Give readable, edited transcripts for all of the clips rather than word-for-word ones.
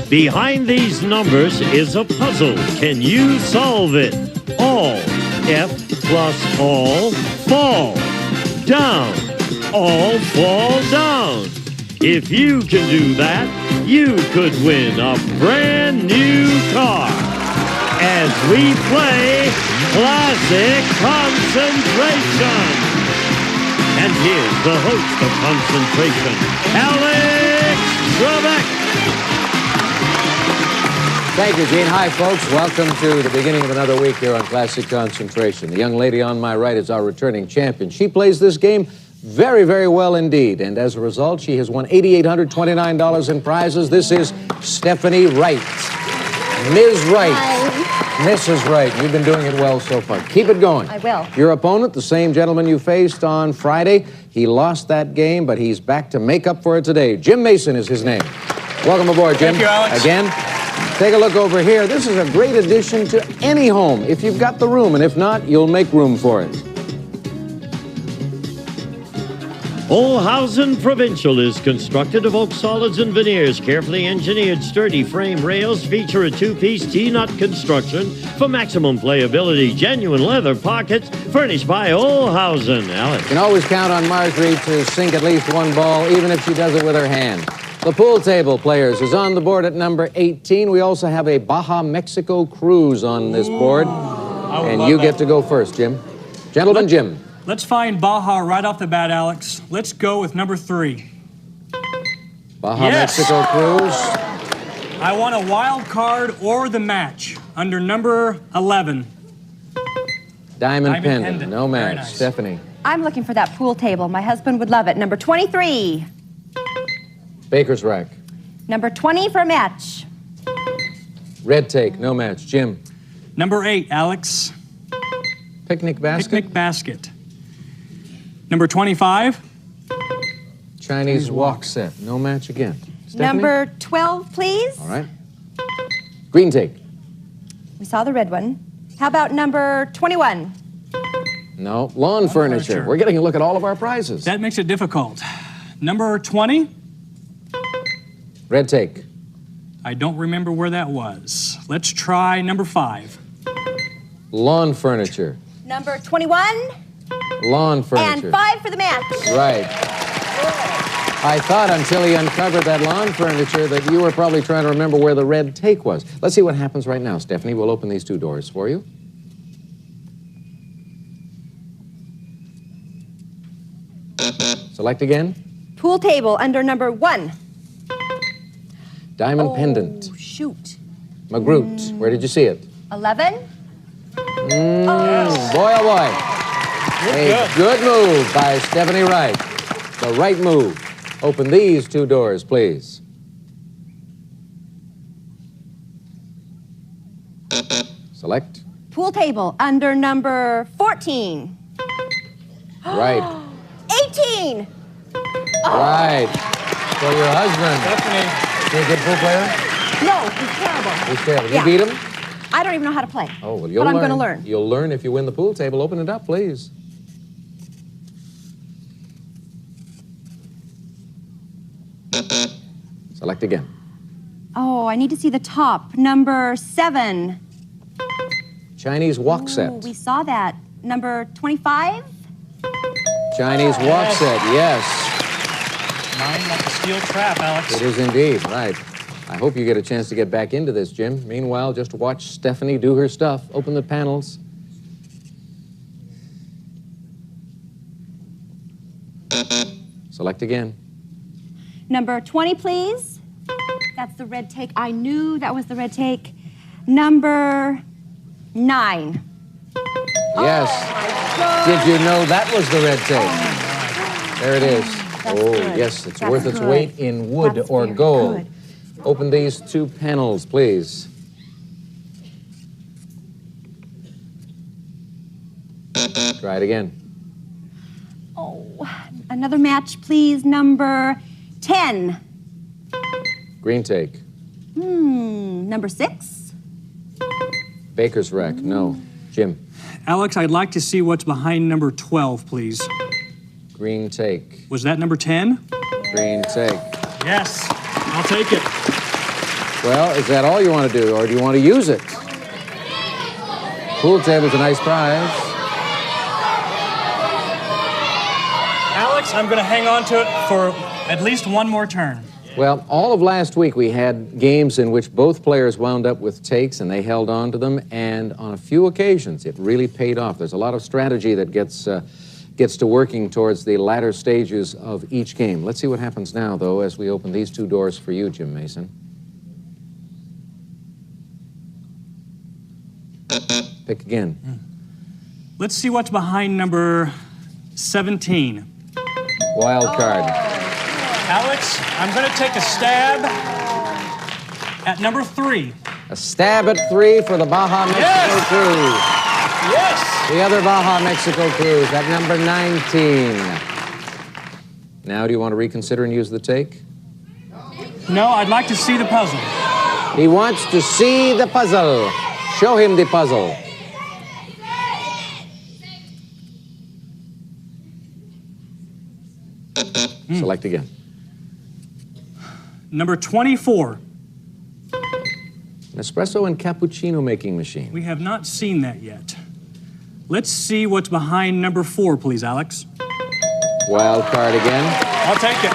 Behind these numbers is a puzzle. Can you solve it? All, F plus all, fall down. All fall down. If you can do that, you could win a brand new car. As we play Classic Concentration. And here's the host of Concentration, Alex Trebek. Thank you, Gene. Hi, folks. Welcome to the beginning of another week here on Classic Concentration. The young lady on my right is our returning champion. She plays this game very, very well indeed. And as a result, she has won $8,829 in prizes. This is Stephanie Wright. Ms. Wright. Hi. Mrs. Wright, you've been doing it well so far. Keep it going. I will. Your opponent, the same gentleman you faced on Friday, he lost that game, but he's back to make up for it today. Jim Mason is his name. Welcome aboard, Jim. Thank you, Alex. Again, take a look over here. This is a great addition to any home, if you've got the room, and if not, you'll make room for it. Olhausen Provincial is constructed of oak solids and veneers. Carefully engineered, sturdy frame rails feature a two-piece T-nut construction for maximum playability. Genuine leather pockets furnished by Olhausen. Alex. You can always count on Marjorie to sink at least one ball, even if she does it with her hand. The pool table, players, is on the board at number 18. We also have a Baja Mexico cruise on this board. And you get to go first, Jim. Gentleman, Jim. Let's find Baja right off the bat, Alex. Let's go with number 3. Baja Mexico cruise. I want a wild card or the match under number 11. Diamond pendant. No match. Nice. Stephanie. I'm looking for that pool table. My husband would love it. Number 23. Baker's rack. Number 20 for a match. Red take. No match. Jim. Number 8, Alex. Picnic basket. Picnic basket. Number 25. Chinese walk set. No match again. Stephanie? Number 12, please. All right. Green take. We saw the red one. How about number 21? No. Lawn furniture. We're getting a look at all of our prizes. That makes it difficult. Number 20. Red take. I don't remember where that was. Let's try number 5. Lawn furniture. Number 21. Lawn furniture. And 5 for the match. Right. I thought until he uncovered that lawn furniture that you were probably trying to remember where the red take was. Let's see what happens right now, Stephanie. We'll open these 2 doors for you. Select again. Pool table under number 1. Diamond pendant. Shoot. Magrutte. Where did you see it? 11. Boy, oh boy. A good move by Stephanie Wright. The right move. Open these 2 doors, please. Select. Pool table under number 14. Right. 18. Right. For your husband. Stephanie. Is he a good pool player? No, he's terrible. He's terrible. Yeah. You beat him? I don't even know how to play. Oh, well, you'll but learn. I'm going to learn. You'll learn if you win the pool table. Open it up, please. Select again. Oh, I need to see the top. Number 7. Chinese walk set. Ooh, we saw that. Number 25. Chinese walk set, yes. Mine like a steel trap, Alex. It is indeed, right. I hope you get a chance to get back into this, Jim. Meanwhile, just watch Stephanie do her stuff. Open the panels. Select again. Number 20, please. That's the red take. I knew that was the red take. Number 9. Yes. Did you know that was the red tape? There it is. That's Oh, good. yes, it's That's worth its good. weight in wood That's or very gold. good. Open these 2 panels, please. Try it again. Oh, another match, please. Number 10. Green take. Number 6. Baker's rack. No. Jim. Alex, I'd like to see what's behind number 12, please. Green take. Was that number 10? Green take. Yes, I'll take it. Well, is that all you want to do, or do you want to use it? Pool table's a nice prize. Alex, I'm going to hang on to it for at least one more turn. Well, all of last week we had games in which both players wound up with takes and they held on to them, and on a few occasions it really paid off. There's a lot of strategy that gets to working towards the latter stages of each game. Let's see what happens now, though, as we open these two doors for you, Jim Mason. Pick again. Let's see what's behind number 17. Wild card. Alex, I'm going to take a stab at number 3. A stab at 3 for the Baja Mexico Cruise. Yes! The other Baja Mexico Cruise at number 19. Now, do you want to reconsider and use the take? No, I'd like to see the puzzle. He wants to see the puzzle. Show him the puzzle. Select again. Number 24. An espresso and cappuccino making machine. We have not seen that yet. Let's see what's behind number 4, please, Alex. Wild card again. I'll take it.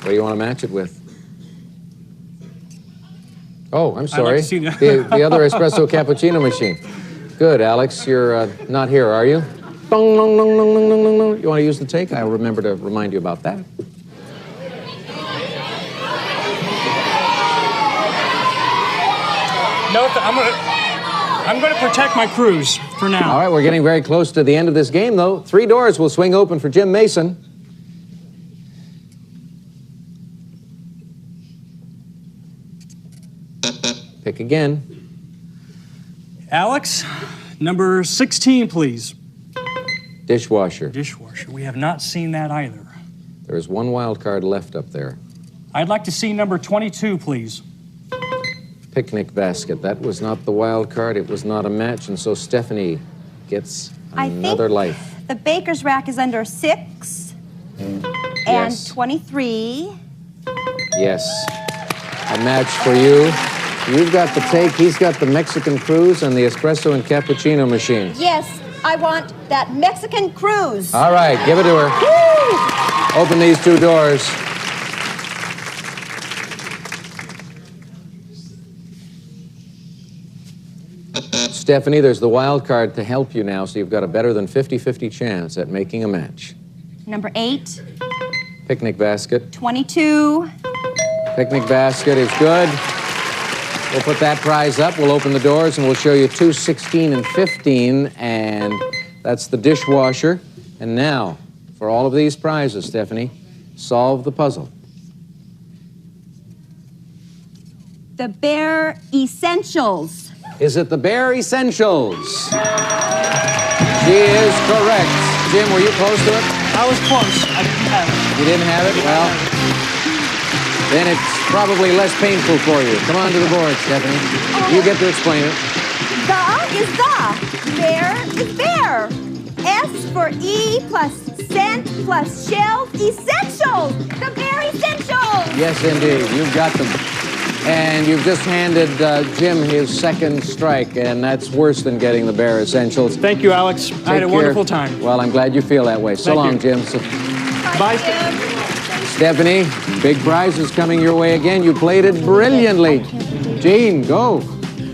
What do you want to match it with? Oh, I'm I'd like sorry. to see that. The other espresso cappuccino machine. Good, Alex. You're not here, are you? Dong, dong, dong, dong, dong, dong, dong. You want to use the take? I'll remember to remind you about that. No, I'm going to protect my cruise for now. All right, we're getting very close to the end of this game, though. 3 doors will swing open for Jim Mason. Pick again. Alex, number 16, please. Dishwasher. Dishwasher. We have not seen that either. There's one wild card left up there. I'd like to see number 22, please. Picnic basket. That was not the wild card. It was not a match, and so Stephanie gets another life. The baker's rack is under 6 and Yes. 23. Yes. A match for you. You've got the take, he's got the Mexican cruise and the espresso and cappuccino machine. Yes, I want that Mexican cruise. All right, give it to her. Woo! Open these 2 doors. Stephanie, there's the wild card to help you now, so you've got a better than 50-50 chance at making a match. Number 8, Picnic basket. 22. Picnic basket is good. We'll put that prize up. We'll open the doors and we'll show you 2, 16, and 15, and that's the dishwasher. And now, for all of these prizes, Stephanie, solve the puzzle. The Bare Essentials. Is it the Bare Essentials? She is correct. Jim, were you close to it? I was close. I didn't have it. You didn't have it? Well, then it's probably less painful for you. Come on to the board, Stephanie. You get to explain it. The is the. Bare is bare. S for E plus scent plus shelf. Essentials. The Bare Essentials. Yes, indeed. You've got them. And you've just handed Jim his second strike, and that's worse than getting the Bare Essentials. Thank you, Alex. I had a wonderful time. Well, I'm glad you feel that way. So long, Jim. Bye. Stephanie, big prizes coming your way again. You played it brilliantly. Gene, go.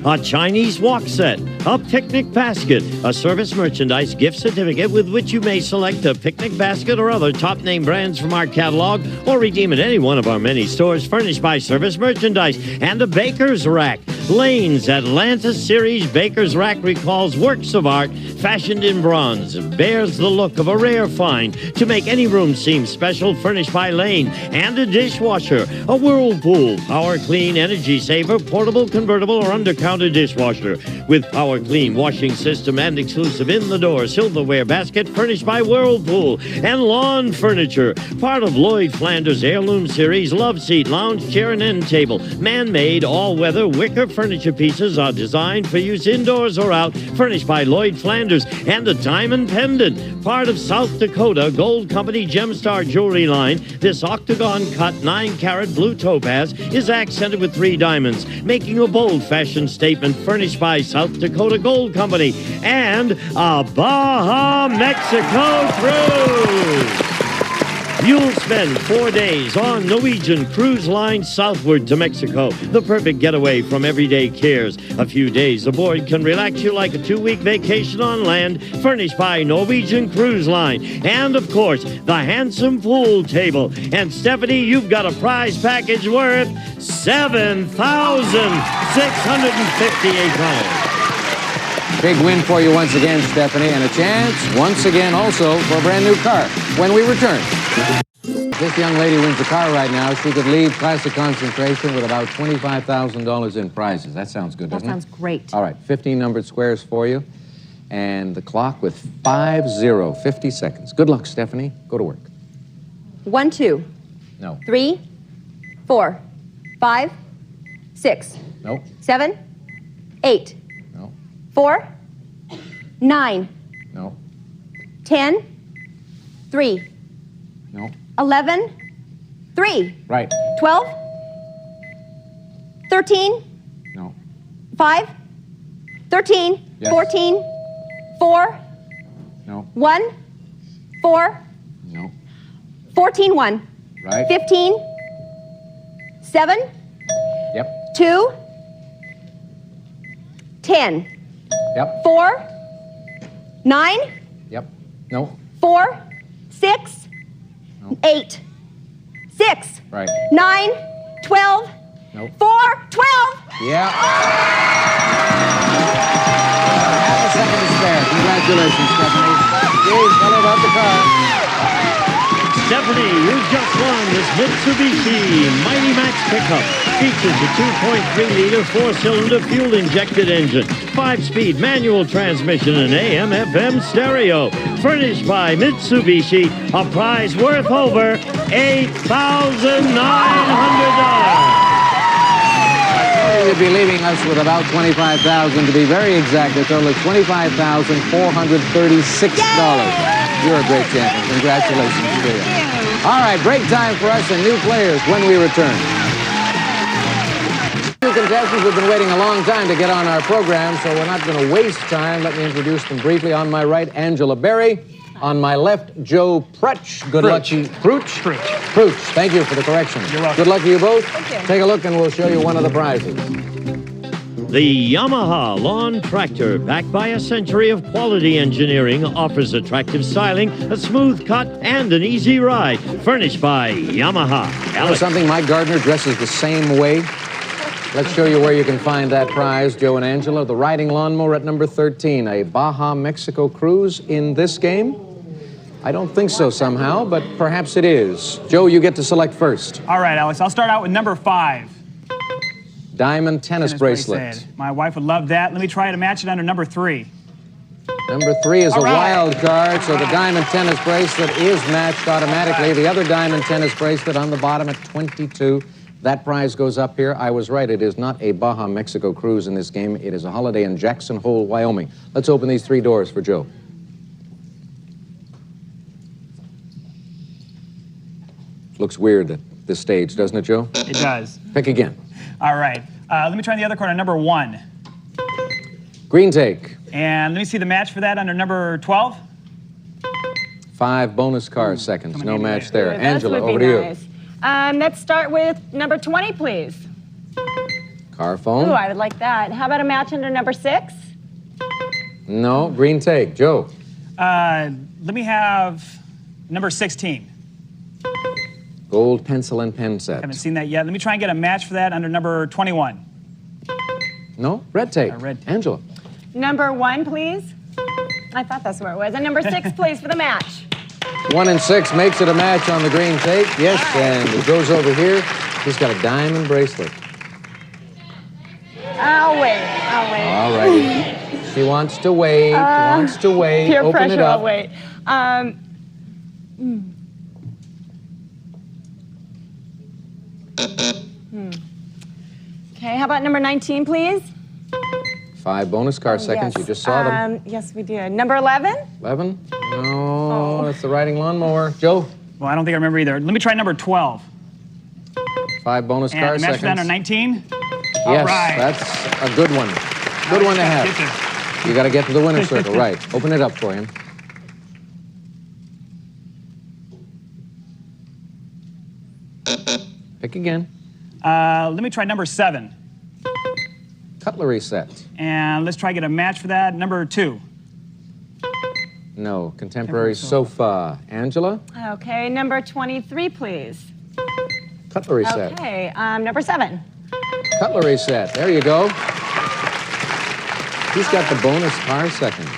A Chinese wok set, a picnic basket, a service merchandise gift certificate with which you may select a picnic basket or other top-name brands from our catalog or redeem at any one of our many stores furnished by Service Merchandise, and a baker's rack. Lane's Atlanta Series Baker's Rack recalls works of art fashioned in bronze. It bears the look of a rare find to make any room seem special, furnished by Lane. And a dishwasher, a Whirlpool, Power Clean Energy Saver, portable, convertible, or under-counter dishwasher with Power Clean washing system and exclusive in-the-door silverware basket furnished by Whirlpool. And lawn furniture, part of Lloyd Flanders Heirloom Series Love Seat, lounge chair, and end table. Man-made, all-weather wicker furniture furniture pieces are designed for use indoors or out, furnished by Lloyd Flanders. And a diamond pendant, part of South Dakota Gold Company Gemstar jewelry line. This octagon-cut 9-carat blue topaz is accented with 3 diamonds, making a bold fashion statement, furnished by South Dakota Gold Company. And a Baja Mexico cruise. You'll spend 4 days on Norwegian Cruise Line southward to Mexico, the perfect getaway from everyday cares. A few days aboard can relax you like a 2-week vacation on land, furnished by Norwegian Cruise Line. And, of course, the handsome pool table. And, Stephanie, you've got a prize package worth $7,658. Big win for you once again, Stephanie, and a chance, once again, also for a brand new car when we return. If this young lady wins the car right now, she could leave Classic Concentration with about $25,000 in prizes. That sounds good, doesn't it? That sounds great. All right, 15 numbered squares for you, and the clock with 50 seconds. Good luck, Stephanie. Go to work. 1, 2. No. 3, 4, 5, 6. No. 7, 8. No. 4, 9. No. 10, 3. No. 11, 3. Right. 12, 13, No. 5, 13, Yes. 14, 4, No. 1, 4, No. 14, 1. Right. 15, 7, Yep. 2, 10, Yep. 4, 9, Yep. No. 4, 6, No. 8, 6, Right. 9, 12, Nope. 4, 12. Yeah. Half a second to spare. Congratulations, Stephanie. Gee, tell her about the car. Stephanie, you just won this Mitsubishi Mighty Max pickup. Features a 2.3-liter 4-cylinder fuel-injected engine, 5-speed manual transmission, and AM/FM stereo. Furnished by Mitsubishi, a prize worth over $8,900. You'd be leaving us with about $25,000. To be very exact, a total of $25,436. You're a great champion. Congratulations to you. All right, break time for us and new players when we return. Two contestants have been waiting a long time to get on our program, so we're not going to waste time. Let me introduce them briefly. On my right, Angela Berry. On my left, Joe Prutch. Good luck to you. Prutch? Prutch. Thank you for the correction. You're welcome. Good luck to you both. Thank you. Take a look and we'll show you one of the prizes. The Yamaha Lawn Tractor, backed by a century of quality engineering, offers attractive styling, a smooth cut, and an easy ride. Furnished by Yamaha. You know something? Mike Gardner dresses the same way. Let's show you where you can find that prize, Joe and Angela. The riding lawnmower at number 13, a Baja Mexico cruise in this game? I don't think so somehow, but perhaps it is. Joe, you get to select first. All right, Alex, I'll start out with number 5. Diamond tennis bracelet. My wife would love that. Let me try to match it under number 3. Number 3 is a All right. wild card, so the diamond tennis bracelet is matched automatically. The other diamond tennis bracelet on the bottom at 22. That prize goes up here. I was right. It is not a Baja Mexico cruise in this game. It is a holiday in Jackson Hole, Wyoming. Let's open these 3 doors for Joe. Looks weird at this stage, doesn't it, Joe? It does. Pick again. All right. Let me try the other card on number 1. Green take. And let me see the match for that under number 12. 5 bonus car seconds. coming No in match later. there. That Angela, would be over to you. nice. Let's start with number 20, please. Car phone. Ooh, I would like that. How about a match under number 6? No. Green take. Joe. Let me have number 16. Gold pencil and pen set. Haven't seen that yet. Let me try and get a match for that under number 21. No. Red take. Red tape. Angela. Number 1, please. I thought that's where it was. And number 6, please, for the match. 1 and 6 makes it a match on the green tape. Yes, and it goes over here. He's got a diamond bracelet. I'll wait. All righty. She wants to wait. Wants to wait. Peer Open pressure, it up. I'll wait. Okay, how about number 19, please? 5 bonus car seconds. Yes. You just saw them. Yes, we did. Number 11? 11? No, it's the riding lawnmower. Joe? Well, I don't think I remember either. Let me try number 12. 5 bonus car And the match seconds. for that are 19? Yes, All right. that's a good one. Good one to have. You got to get to the winner's circle, right. Open it up for him. Pick again. Let me try number 7. Cutlery set. And let's try get a match for that. Number 2. No. Contemporary sofa. Angela? Okay, number 23, please. Cutlery set. Okay, number 7. Cutlery set. There you go. He's got the bonus car seconds.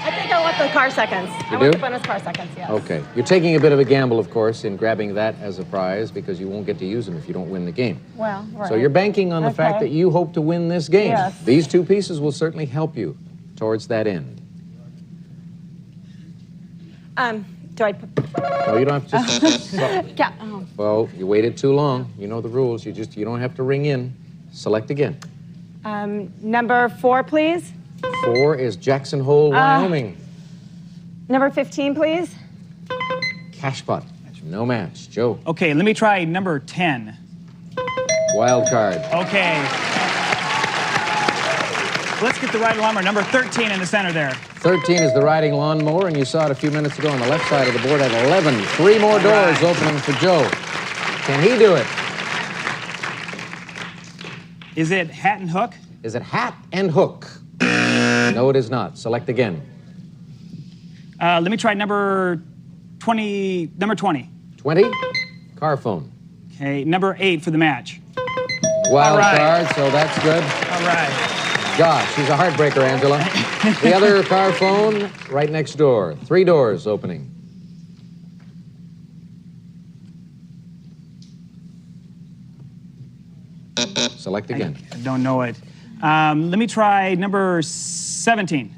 I think I want the car seconds. You I want do? the bonus car seconds, yes. Okay. You're taking a bit of a gamble, of course, in grabbing that as a prize because you won't get to use them if you don't win the game. Well, right. So you're banking on the fact Okay. that you hope to win this game. Yes. These 2 pieces will certainly help you towards that end. Do I put... No, you don't have to just... Yeah. Oh. Well, you waited too long. You know the rules. You don't have to ring in. Select again. Number 4, please. 4 is Jackson Hole, Wyoming. Number 15, please. Cashpot. No match. Joe. Okay, let me try number 10. Wild card. Okay. Let's get the riding lawnmower. Number 13 in the center there. 13 is the riding lawnmower, and you saw it a few minutes ago on the left side of the board at 11. 3 more doors opening for Joe. Can he do it? Is it hat and hook? Is it hat and hook? No, it is not. Select again. Let me try number 20. Number 20. 20, car phone. Okay, number 8 for the match. Wild All right. card, so that's good. All right. Gosh, she's a heartbreaker, Angela. The other car phone right next door. 3 doors opening. Select again. I don't know it. Let me try number 17.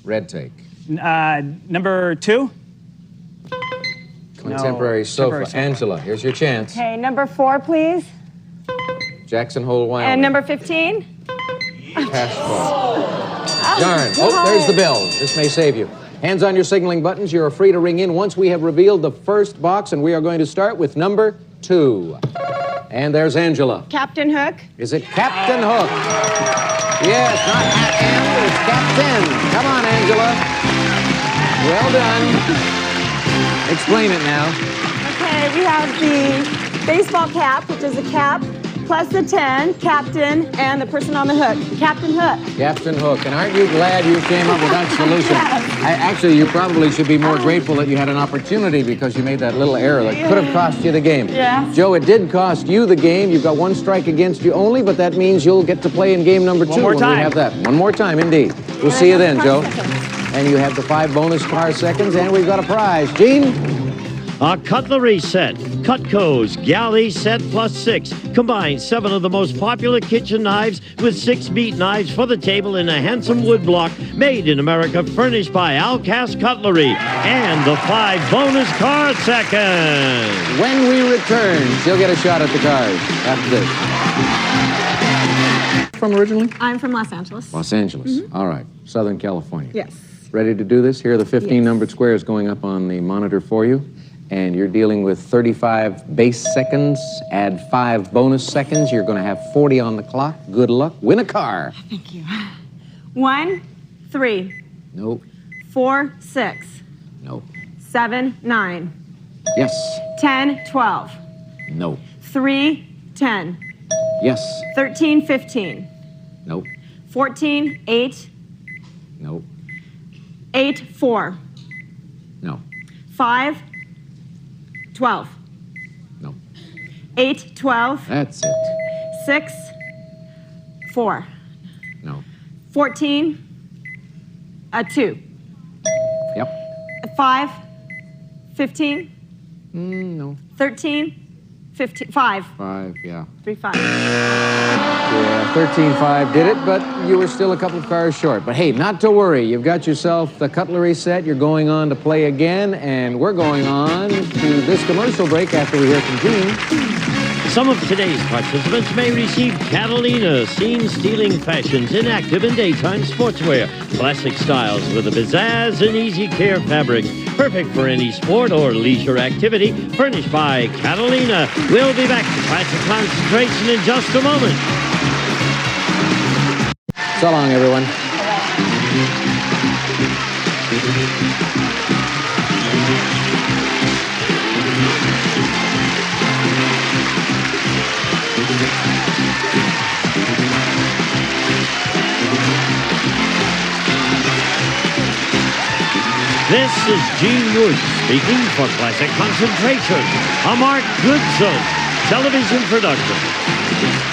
Red take. Number 2. Contemporary sofa. contemporary sofa. Angela, here's your chance. Okay, number 4, please. Jackson Hole, Wyoming. And number 15. Cash ball. Darn. Oh, there's the bell. This may save you. Hands on your signaling buttons. You're free to ring in once we have revealed the first box, and we are going to start with number 2. And there's Angela. Captain Hook. Is it Captain Hook? Yes, not at end, it's Captain. Come on, Angela. Well done. Explain it now. Okay, we have the baseball cap, which is a cap, plus the 10, Captain, and the person on the hook. Captain Hook. Captain Hook. And aren't you glad you came up with that solution? Actually, you probably should be more grateful that you had an opportunity because you made that little error that could have cost you the game. Yeah. Joe, it did cost you the game. You've got 1 strike against you only, but that means you'll get to play in game number 2 more when time. we have that. 1 more time, indeed. We'll see you then, Joe. And you have the 5 bonus car seconds, and we've got a prize. Gene? A cutlery set, Cutco's Galley Set Plus 6. Combine 7 of the most popular kitchen knives with 6 meat knives for the table in a handsome wood block made in America, furnished by Alcast Cutlery. And the 5 bonus car seconds. When we return, she'll get a shot at the cars after this. From originally? I'm from Los Angeles. Los Angeles. All right. Southern California. Yes. Ready to do this? Here are the 15 numbered squares going up on the monitor for you. And you're dealing with 35 base seconds. Add 5 bonus seconds. You're going to have 40 on the clock. Good luck. Win a car. Thank you. 1, 3, Nope. 4, 6, Nope. 7, 9, Yes. 10, 12, Nope. 3, 10, Yes. 13, 15, Nope. 14, 8, Nope. 8, 4, No. 5, 12, No. 8, 12, That's it. 6, 4, No. 14, 2, Yep. 5, 15, No. 13, 15, 5, 5, yeah. 3, 5. Yeah, 13-5 did it, but you were still a couple of cars short. But hey, not to worry. You've got yourself the cutlery set. You're going on to play again, and we're going on to this commercial break after we hear from Gene. Some of today's participants may receive Catalina scene-stealing fashions in active and daytime sportswear. Classic styles with a pizzazz and easy care fabrics. Perfect for any sport or leisure activity. Furnished by Catalina. We'll be back to Classic Concentration in just a moment. So long, everyone. This is Gene Wood speaking for Classic Concentration, a Mark Goodson television production.